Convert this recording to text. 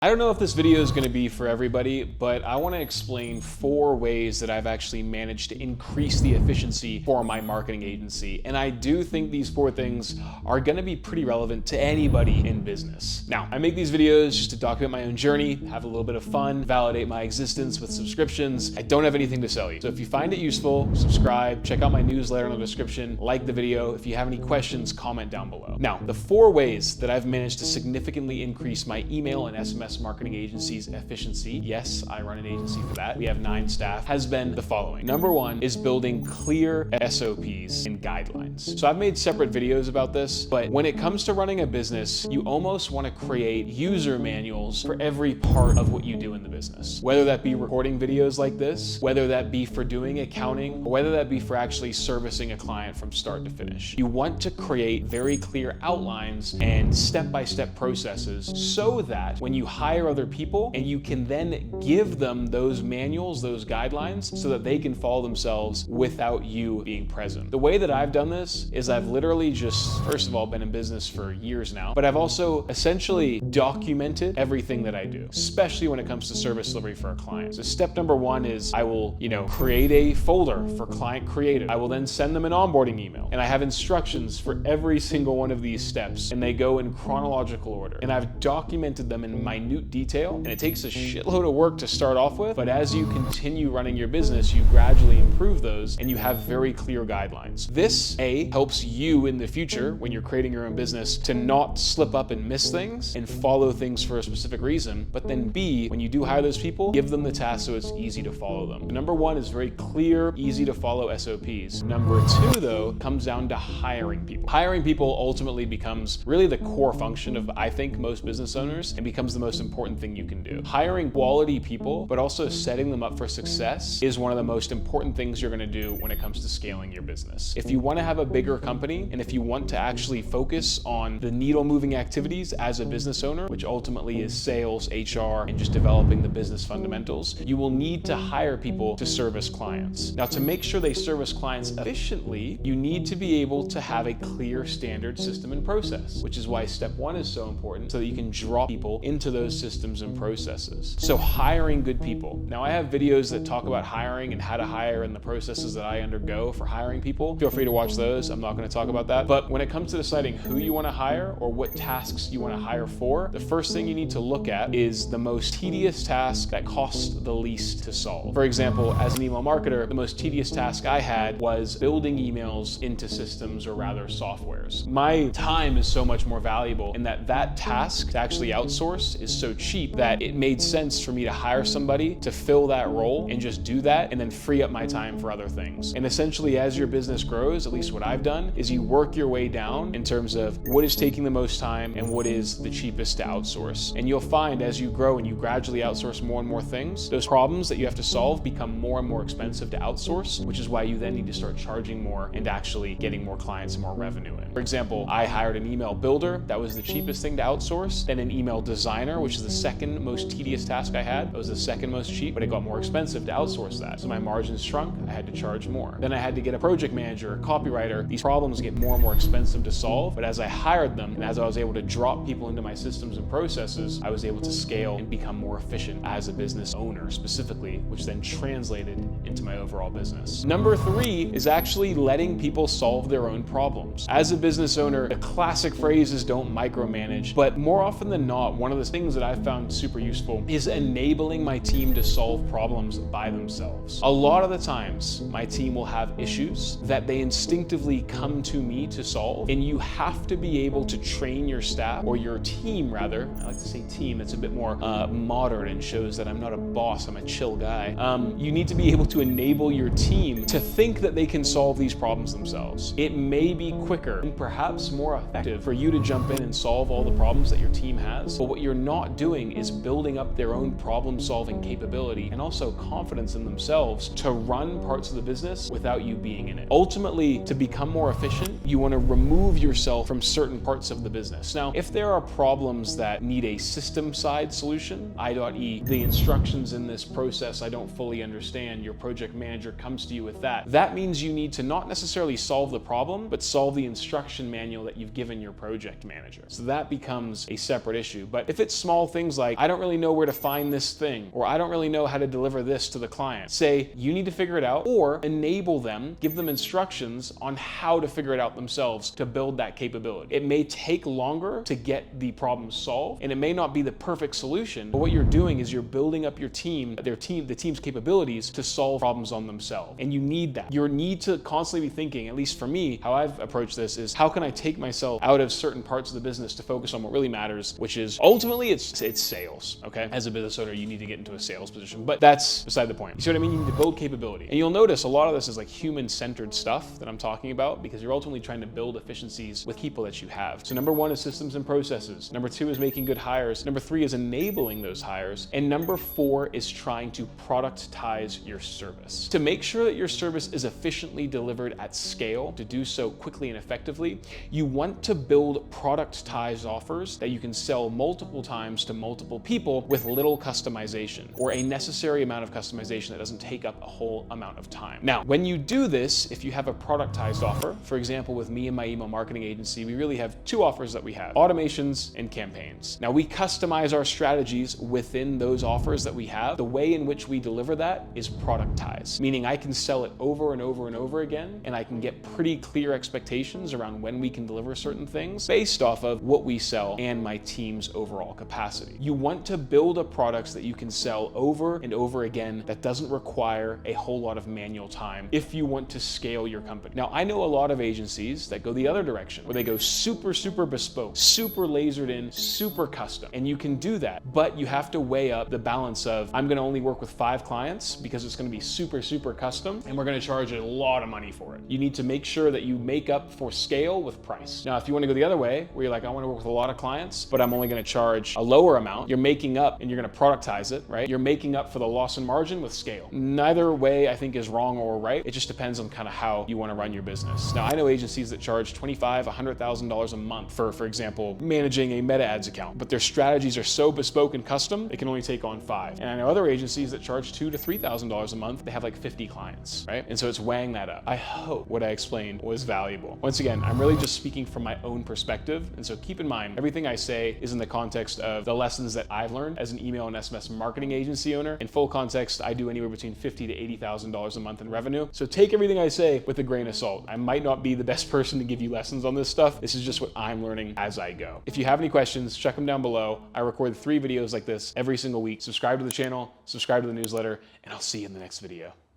I don't know if this video is going to be for everybody, but I want to explain 4 ways that I've actually managed to increase the efficiency for my marketing agency. And I do think these 4 things are going to be pretty relevant to anybody in business. Now, I make these videos just to document my own journey, have a little bit of fun, validate my existence with subscriptions. I don't have anything to sell you. So if you find it useful, subscribe, check out my newsletter in the description, like the video. If you have any questions, comment down below. Now, the 4 ways that I've managed to significantly increase my email and SMS marketing agency's efficiency, yes, I run an agency for that, we have 9 staff, has been the following. Number 1 is building clear SOPs and guidelines. So I've made separate videos about this, but when it comes to running a business, you almost want to create user manuals for every part of what you do in the business. Whether that be recording videos like this, whether that be for doing accounting, or whether that be for actually servicing a client from start to finish. You want to create very clear outlines and step-by-step processes so that when you hire other people and you can then give them those manuals, those guidelines, so that they can follow themselves without you being present. The way that I've done this is I've literally just, first of all, been in business for years now, but I've also essentially documented everything that I do, especially when it comes to service delivery for a client. So step number 1 is I will, create a folder for client creative. I will then send them an onboarding email, and I have instructions for every single one of these steps, and they go in chronological order. And I've documented them in minute detail, and it takes a shitload of work to start off with, but as you continue running your business, you gradually improve those and you have very clear guidelines. This, A, helps you in the future when you're creating your own business to not slip up and miss things and follow things for a specific reason, but then B, when you do hire those people, give them the task so it's easy to follow them. Number 1 is very clear, easy to follow SOPs. Number 2, though, comes down to hiring people. Hiring people ultimately becomes really the core function of, I think, most business owners, and becomes the most important thing you can do. Hiring quality people, but also setting them up for success, is one of the most important things you're going to do when it comes to scaling your business. If you want to have a bigger company, and if you want to actually focus on the needle moving activities as a business owner, which ultimately is sales, HR, and just developing the business fundamentals, you will need to hire people to service clients. Now, to make sure they service clients efficiently, you need to be able to have a clear standard system and process, which is why step 1 is so important, so that you can draw people into those systems and processes. So hiring good people. Now, I have videos that talk about hiring and how to hire and the processes that I undergo for hiring people. Feel free to watch those. I'm not going to talk about that. But when it comes to deciding who you want to hire or what tasks you want to hire for, the first thing you need to look at is the most tedious task that costs the least to solve. For example, as an email marketer, the most tedious task I had was building emails into systems, or rather softwares. My time is so much more valuable in that task to actually outsource is so cheap that it made sense for me to hire somebody to fill that role and just do that, and then free up my time for other things. And essentially, as your business grows, at least what I've done, is you work your way down in terms of what is taking the most time and what is the cheapest to outsource. And you'll find as you grow and you gradually outsource more and more things, those problems that you have to solve become more and more expensive to outsource, which is why you then need to start charging more and actually getting more clients and more revenue in. For example, I hired an email builder. That was the cheapest thing to outsource. Then an email designer, which is the second most tedious task I had. It was the second most cheap, but it got more expensive to outsource that. So my margins shrunk, I had to charge more. Then I had to get a project manager, a copywriter. These problems get more and more expensive to solve, but as I hired them and as I was able to drop people into my systems and processes, I was able to scale and become more efficient as a business owner specifically, which then translated into my overall business. Number 3 is actually letting people solve their own problems. As a business owner, the classic phrase is don't micromanage, but more often than not, one of the things that I've found super useful is enabling my team to solve problems by themselves. A lot of the times, my team will have issues that they instinctively come to me to solve, and you have to be able to train your staff, or your team rather. I like to say team, it's a bit more modern and shows that I'm not a boss, I'm a chill guy. You need to be able to enable your team to think that they can solve these problems themselves. It may be quicker and perhaps more effective for you to jump in and solve all the problems that your team has, but what you're not doing is building up their own problem-solving capability and also confidence in themselves to run parts of the business without you being in it. Ultimately, to become more efficient, you want to remove yourself from certain parts of the business. Now, if there are problems that need a system-side solution, i.e., the instructions in this process I don't fully understand, your project manager comes to you with that. That means you need to not necessarily solve the problem, but solve the instruction manual that you've given your project manager. So that becomes a separate issue. But if it's small small things like, I don't really know where to find this thing, or I don't really know how to deliver this to the client. Say, you need to figure it out, or enable them, give them instructions on how to figure it out themselves to build that capability. It may take longer to get the problem solved, and it may not be the perfect solution, but what you're doing is you're building up your team, the team's capabilities to solve problems on themselves. And you need that. You need to constantly be thinking, at least for me, how I've approached this is, how can I take myself out of certain parts of the business to focus on what really matters, which is ultimately it's sales, okay? As a business owner, you need to get into a sales position, but that's beside the point. You see what I mean? You need to build capability. And you'll notice a lot of this is like human-centered stuff that I'm talking about, because you're ultimately trying to build efficiencies with people that you have. So number one is systems and processes. Number two is making good hires. Number three is enabling those hires. And number four is trying to productize your service. To make sure that your service is efficiently delivered at scale, to do so quickly and effectively, you want to build productized offers that you can sell multiple times to multiple people with little customization, or a necessary amount of customization that doesn't take up a whole amount of time. Now, when you do this, if you have a productized offer, for example, with me and my email marketing agency, we really have two offers that we have: automations and campaigns. Now, we customize our strategies within those offers that we have. The way in which we deliver that is productized, meaning I can sell it over and over and over again, and I can get pretty clear expectations around when we can deliver certain things based off of what we sell and my team's overall capacity. You want to build a product that you can sell over and over again that doesn't require a whole lot of manual time if you want to scale your company. Now, I know a lot of agencies that go the other direction, where they go super bespoke, super lasered in, super custom. And you can do that, but you have to weigh up the balance of, I'm gonna only work with 5 clients because it's gonna be super custom, and we're gonna charge a lot of money for it. You need to make sure that you make up for scale with price. Now, if you wanna go the other way, where you're like, I wanna work with a lot of clients, but I'm only gonna charge a lower amount, you're making up, and you're gonna productize it, right? You're making up for the loss in margin with scale. Neither way, I think, is wrong or right. It just depends on kind of how you wanna run your business. Now, I know agencies that charge $25,000, $100,000 a month for example, managing a Meta Ads account, but their strategies are so bespoke and custom, they can only take on 5. And I know other agencies that charge $2,000 to $3,000 a month, they have like 50 clients, right? And so it's weighing that up. I hope what I explained was valuable. Once again, I'm really just speaking from my own perspective, and so keep in mind, everything I say is in the context of the lessons that I've learned as an email and SMS marketing agency owner. In full context, I do anywhere between $50,000 to $80,000 a month in revenue. So take everything I say with a grain of salt. I might not be the best person to give you lessons on this stuff. This is just what I'm learning as I go. If you have any questions, check them down below. I record 3 videos like this every single week. Subscribe to the channel, subscribe to the newsletter, and I'll see you in the next video.